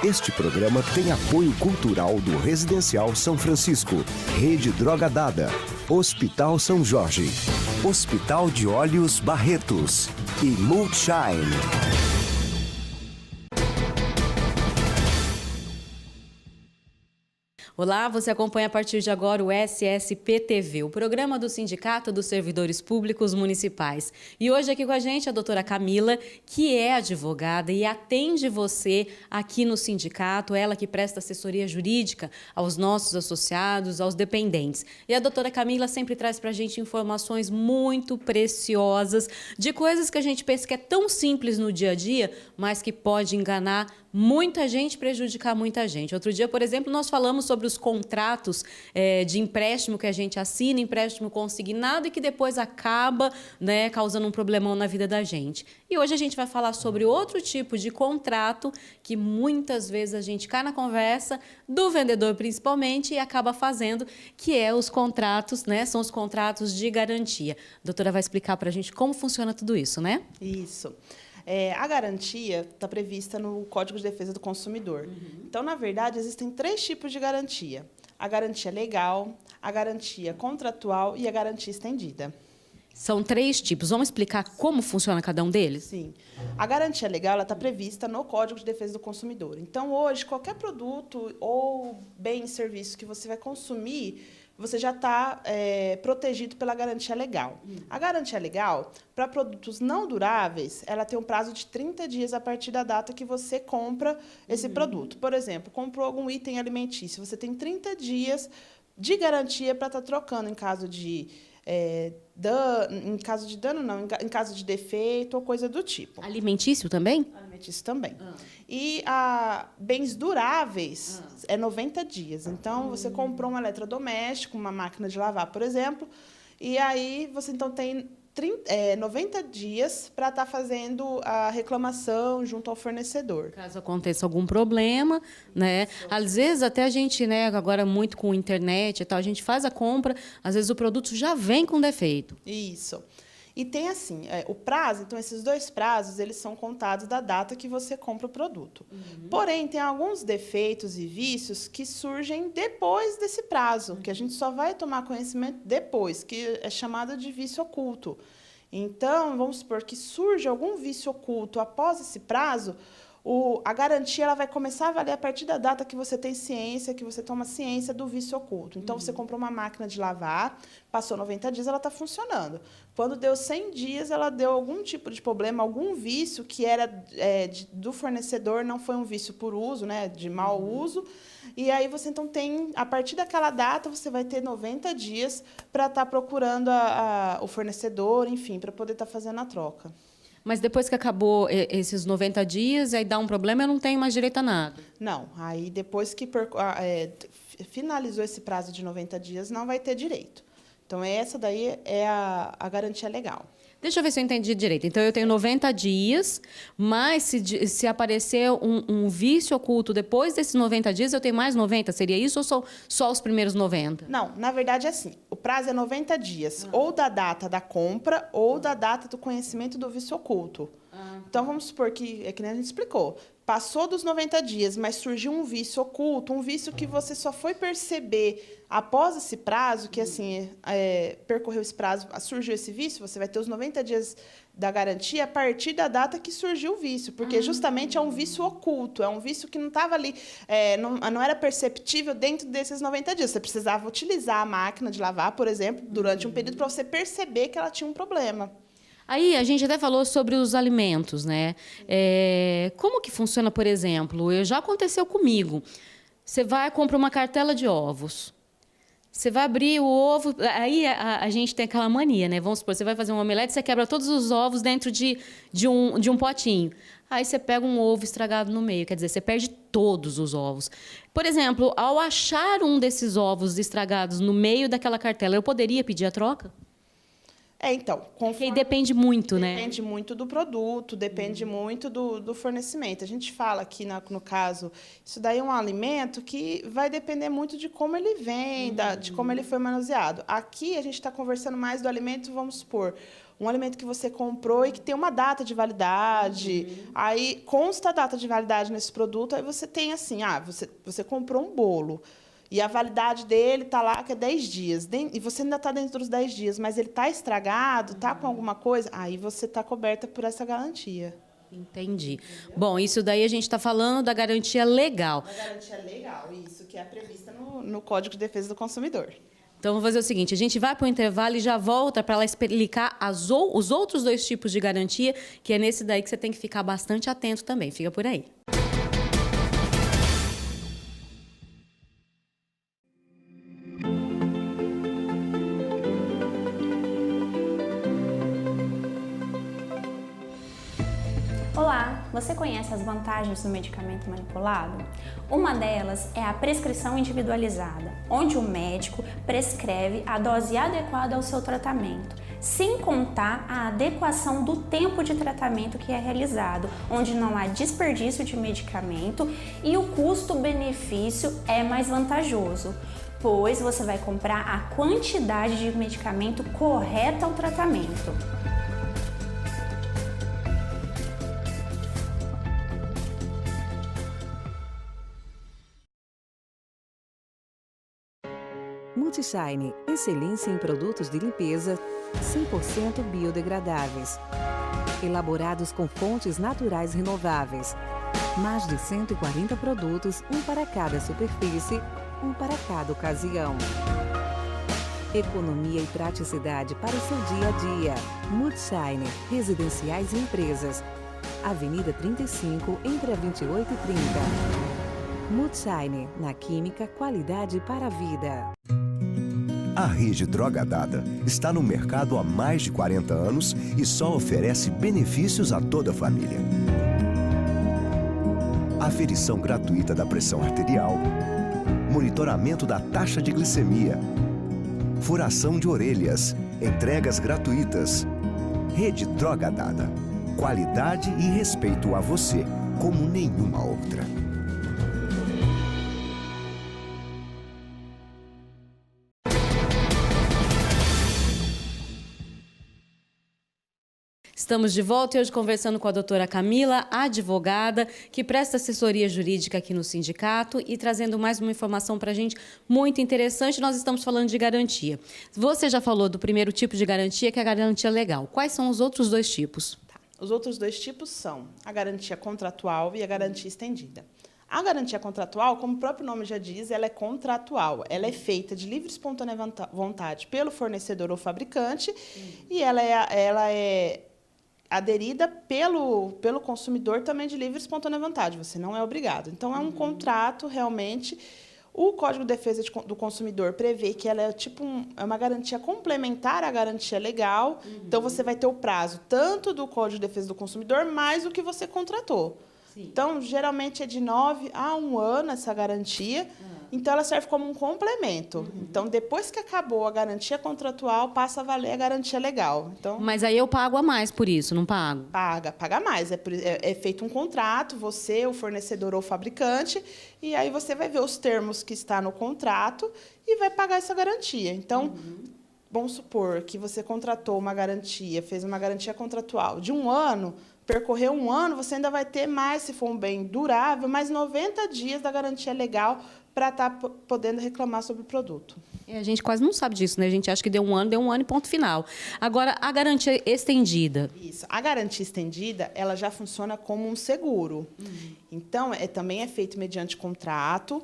Este programa tem apoio cultural do Residencial São Francisco, Rede Droga Dada, Hospital São Jorge, Hospital de Olhos Barretos e Multshine. Olá, você acompanha a partir de agora o SSP-TV, o programa do Sindicato dos Servidores Públicos Municipais. E hoje aqui com a gente a doutora Camila, que é advogada e atende você aqui no sindicato, ela que presta assessoria jurídica aos nossos associados, aos dependentes. E a doutora Camila sempre traz para a gente informações muito preciosas de coisas que a gente pensa que é tão simples no dia a dia, mas que pode enganar muita gente, prejudicar muita gente. Outro dia, por exemplo, nós falamos sobre os contratos de empréstimo que a gente assina, empréstimo consignado e que depois acaba, né, causando um problemão na vida da gente. E hoje a gente vai falar sobre outro tipo de contrato que muitas vezes a gente cai na conversa, do vendedor principalmente, e acaba fazendo, que é os contratos, né, são os contratos de garantia. A doutora vai explicar para a gente como funciona tudo isso, né? Isso. A garantia está prevista no Código de Defesa do Consumidor. Então, na verdade, existem 3 tipos de garantia. A garantia legal, a garantia contratual e a garantia estendida. São 3 tipos. Vamos explicar como funciona cada um deles? Sim. A garantia legal está prevista no Código de Defesa do Consumidor. Então, hoje, qualquer produto ou bem e serviço que você vai consumir, você já está protegido pela garantia legal. A garantia legal, para produtos não duráveis, ela tem um prazo de 30 dias a partir da data que você compra esse produto. Por exemplo, comprou algum item alimentício, você tem 30 dias de garantia para estar trocando em caso de em caso de defeito ou coisa do tipo. Alimentício também? Alimentício também. E bens duráveis é 90 dias. Então, você comprou um eletrodoméstico, uma máquina de lavar, por exemplo, e aí você então tem 90 dias para estar fazendo a reclamação junto ao fornecedor. Caso aconteça algum problema, né? Às vezes até a gente, né, agora muito com internet e tal, a gente faz a compra, às vezes o produto já vem com defeito. Isso. E tem assim, o prazo, então esses 2 prazos, eles são contados da data que você compra o produto. Porém, tem alguns defeitos e vícios que surgem depois desse prazo, que a gente só vai tomar conhecimento depois, que é chamado de vício oculto. Então, vamos supor que surge algum vício oculto após esse prazo, a garantia ela vai começar a valer a partir da data que você tem ciência, que você toma ciência do vício oculto. Então, você comprou uma máquina de lavar, passou 90 dias, ela está funcionando. Quando deu 100 dias, ela deu algum tipo de problema, algum vício que era do fornecedor, não foi um vício por uso, né, de mau uso. E aí você, então, a partir daquela data, você vai ter 90 dias para estar procurando o fornecedor, enfim, para poder estar fazendo a troca. Mas depois que acabou esses 90 dias, aí dá um problema, eu não tenho mais direito a nada. Não, aí depois que finalizou esse prazo de 90 dias, não vai ter direito. Então, essa daí é a garantia legal. Deixa eu ver se eu entendi direito. Então, eu tenho 90 dias, mas se aparecer um vício oculto depois desses 90 dias, eu tenho mais 90? Seria isso ou só os primeiros 90? Não, na verdade é assim. O prazo é 90 dias, ou da data da compra ou da data do conhecimento do vício oculto. Então, vamos supor que, é que nem a gente explicou, passou dos 90 dias, mas surgiu um vício oculto, um vício que você só foi perceber após esse prazo, que assim, percorreu esse prazo, surgiu esse vício, você vai ter os 90 dias da garantia a partir da data que surgiu o vício, porque justamente é um vício oculto, é um vício que não estava ali, não era perceptível dentro desses 90 dias. Você precisava utilizar a máquina de lavar, por exemplo, durante um período para você perceber que ela tinha um problema. Aí, a gente até falou sobre os alimentos, né? Como que funciona, por exemplo? Já aconteceu comigo. Você vai e compra uma cartela de ovos. Você vai abrir o ovo... Aí, a gente tem aquela mania, né? Vamos supor, você vai fazer um omelete, você quebra todos os ovos dentro de um potinho. Aí, você pega um ovo estragado no meio. Quer dizer, você perde todos os ovos. Por exemplo, ao achar um desses ovos estragados no meio daquela cartela, eu poderia pedir a troca? Então, conforme... depende muito, né? Depende muito do produto, depende muito do fornecimento. A gente fala aqui, no caso, isso daí é um alimento que vai depender muito de como ele vem, de como ele foi manuseado. Aqui, a gente está conversando mais do alimento, vamos supor, um alimento que você comprou e que tem uma data de validade, aí consta a data de validade nesse produto, aí você tem assim, você comprou um bolo, e a validade dele está lá, que é 10 dias. E você ainda está dentro dos 10 dias, mas ele está estragado, está com alguma coisa, aí você está coberta por essa garantia. Entendi. Bom, isso daí a gente está falando da garantia legal. A garantia legal, isso, que é prevista no Código de Defesa do Consumidor. Então, vamos fazer o seguinte, a gente vai para o intervalo e já volta para ela explicar os outros 2 tipos de garantia, que é nesse daí que você tem que ficar bastante atento também. Fica por aí. Olá, você conhece as vantagens do medicamento manipulado? Uma delas é a prescrição individualizada, onde o médico prescreve a dose adequada ao seu tratamento, sem contar a adequação do tempo de tratamento que é realizado, onde não há desperdício de medicamento e o custo-benefício é mais vantajoso, pois você vai comprar a quantidade de medicamento correta ao tratamento. Multishine, excelência em produtos de limpeza 100% biodegradáveis. Elaborados com fontes naturais renováveis. Mais de 140 produtos, um para cada superfície, um para cada ocasião. Economia e praticidade para o seu dia a dia. Multishine, residenciais e empresas. Avenida 35, entre a 28 e 30. Multishine, na química, qualidade para a vida. A Rede Droga Dada está no mercado há mais de 40 anos e só oferece benefícios a toda a família. Aferição gratuita da pressão arterial, monitoramento da taxa de glicemia, furação de orelhas, entregas gratuitas. Rede Droga Dada. Qualidade e respeito a você, como nenhuma outra. Estamos de volta e hoje conversando com a doutora Camila, advogada, que presta assessoria jurídica aqui no sindicato e trazendo mais uma informação para a gente muito interessante. Nós estamos falando de garantia. Você já falou do primeiro tipo de garantia, que é a garantia legal. Quais são os outros 2 tipos? Os outros 2 tipos são a garantia contratual e a garantia estendida. A garantia contratual, como o próprio nome já diz, ela é contratual. Ela é feita de livre e espontânea vontade pelo fornecedor ou fabricante e ela é aderida pelo consumidor também de livre e espontânea vontade. Você não é obrigado. Então, é um contrato, realmente. O Código de Defesa do Consumidor prevê que ela é é uma garantia complementar à garantia legal. Então, você vai ter o prazo tanto do Código de Defesa do Consumidor, mais o que você contratou. Sim. Então, geralmente, é de 9 a 1 ano essa garantia. Então, ela serve como um complemento. Então, depois que acabou a garantia contratual, passa a valer a garantia legal. Então, mas aí eu pago a mais por isso, não pago? Paga mais. É feito um contrato, você, o fornecedor ou o fabricante, e aí você vai ver os termos que está no contrato e vai pagar essa garantia. Então, vamos supor que você contratou uma garantia, fez uma garantia contratual de 1 ano, percorreu 1 ano, você ainda vai ter mais, se for um bem durável, mais 90 dias da garantia legal para estar podendo reclamar sobre o produto. A gente quase não sabe disso, né? A gente acha que deu um ano e ponto final. Agora, a garantia estendida. Isso. A garantia estendida, ela já funciona como um seguro. Então, também é feito mediante contrato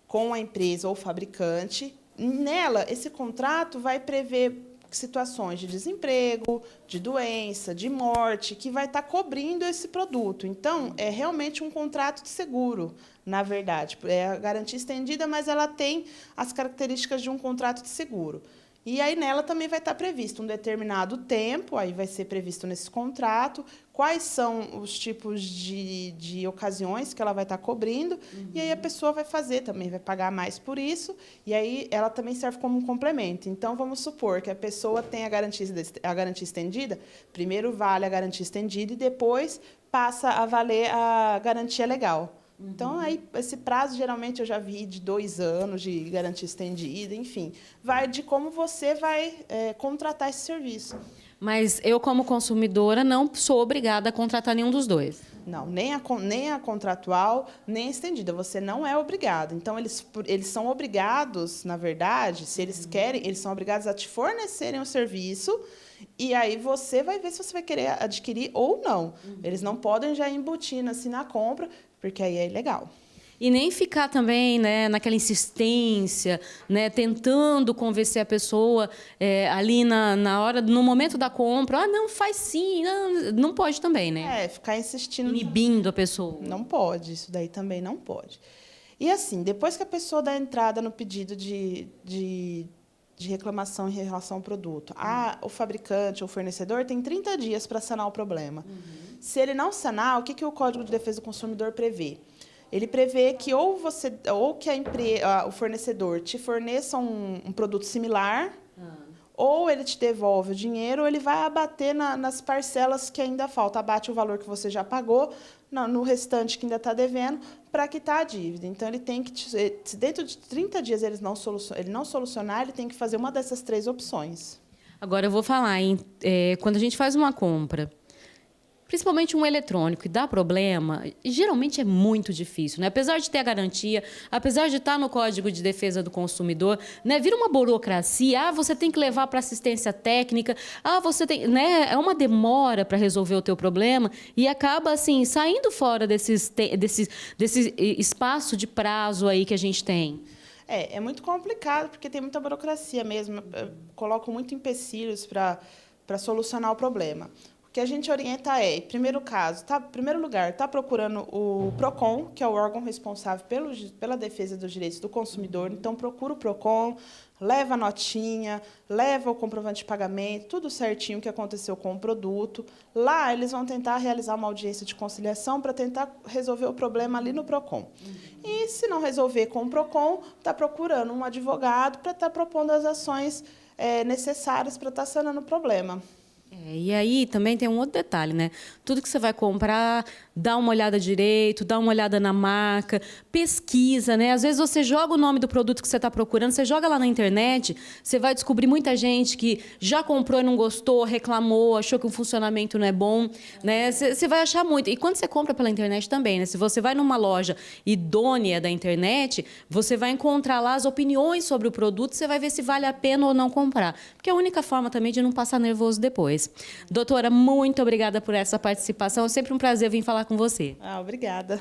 com a empresa ou fabricante. Nela, esse contrato vai prever situações de desemprego, de doença, de morte, que vai estar cobrindo esse produto. Então, é realmente um contrato de seguro, na verdade. É a garantia estendida, mas ela tem as características de um contrato de seguro. E aí, nela também vai estar previsto um determinado tempo, aí vai ser previsto nesse contrato, quais são os tipos de ocasiões que ela vai estar cobrindo, e aí a pessoa vai fazer também, vai pagar mais por isso, e aí ela também serve como um complemento. Então, vamos supor que a pessoa tem a garantia estendida, primeiro vale a garantia estendida e depois passa a valer a garantia legal. Então, aí, esse prazo, geralmente, eu já vi de 2 anos de garantia estendida, enfim. Vai de como você vai contratar esse serviço. Mas eu, como consumidora, não sou obrigada a contratar nenhum dos dois. Não, nem a contratual, nem a estendida. Você não é obrigado. Então, eles são obrigados, na verdade, se eles querem, eles são obrigados a te fornecerem o serviço e aí você vai ver se você vai querer adquirir ou não. Eles não podem já embutir assim na compra, porque aí é ilegal. E nem ficar também, né, naquela insistência, né, tentando convencer a pessoa ali na hora, no momento da compra. Ah, não, faz sim. Não pode também, né? Ficar insistindo. Inibindo a pessoa. Não pode, isso daí também não pode. E assim, depois que a pessoa dá entrada no pedido de reclamação em relação ao produto, o fabricante ou fornecedor tem 30 dias para sanar o problema. Se ele não sanar, o que o Código de Defesa do Consumidor prevê? Ele prevê que o fornecedor te forneça um produto similar, ou ele te devolve o dinheiro, ou ele vai abater nas parcelas que ainda faltam. Abate o valor que você já pagou, no restante que ainda está devendo, para quitar a dívida. Então, ele tem que, se dentro de 30 dias ele não solucionar, ele tem que fazer uma dessas 3 opções. Agora, eu vou falar, quando a gente faz uma compra, principalmente um eletrônico, e dá problema, geralmente é muito difícil, né? Apesar de ter a garantia, apesar de estar no Código de Defesa do Consumidor, né? Vira uma burocracia, você tem que levar para assistência técnica, você tem, né? É uma demora para resolver o teu problema e acaba assim saindo fora desse espaço de prazo aí que a gente tem. É muito complicado porque tem muita burocracia mesmo, colocam muito empecilhos para solucionar o problema. O que a gente orienta em primeiro lugar, está procurando o PROCON, que é o órgão responsável pela defesa dos direitos do consumidor. Então, procura o PROCON, leva a notinha, leva o comprovante de pagamento, tudo certinho que aconteceu com o produto. Lá, eles vão tentar realizar uma audiência de conciliação para tentar resolver o problema ali no PROCON. E, se não resolver com o PROCON, está procurando um advogado para estar propondo as ações necessárias para estar sanando o problema. E aí também tem um outro detalhe, né? Tudo que você vai comprar, dá uma olhada direito, dá uma olhada na marca, pesquisa, né? Às vezes você joga o nome do produto que você está procurando, você joga lá na internet, você vai descobrir muita gente que já comprou e não gostou, reclamou, achou que o funcionamento não é bom, né? Você vai achar muito. E quando você compra pela internet também, né? Se você vai numa loja idônea da internet, você vai encontrar lá as opiniões sobre o produto, você vai ver se vale a pena ou não comprar. Porque é a única forma também de não passar nervoso depois. Doutora, muito obrigada por essa participação. É sempre um prazer vir falar com você. Obrigada.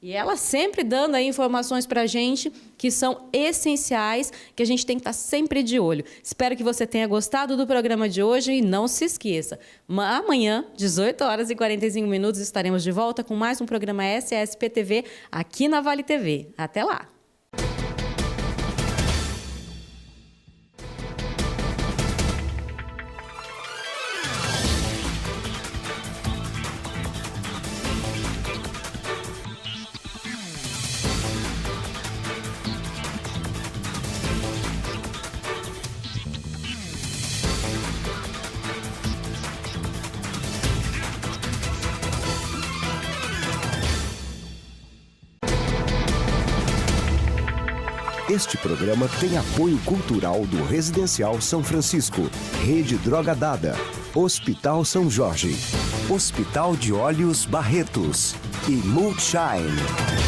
E ela sempre dando aí informações para a gente que são essenciais, que a gente tem que estar sempre de olho. Espero que você tenha gostado do programa de hoje e não se esqueça. Amanhã, 18h45, estaremos de volta com mais um programa SSPTV aqui na Vale TV. Até lá! Este programa tem apoio cultural do Residencial São Francisco, Rede Droga Dada, Hospital São Jorge, Hospital de Olhos Barretos e Multishine.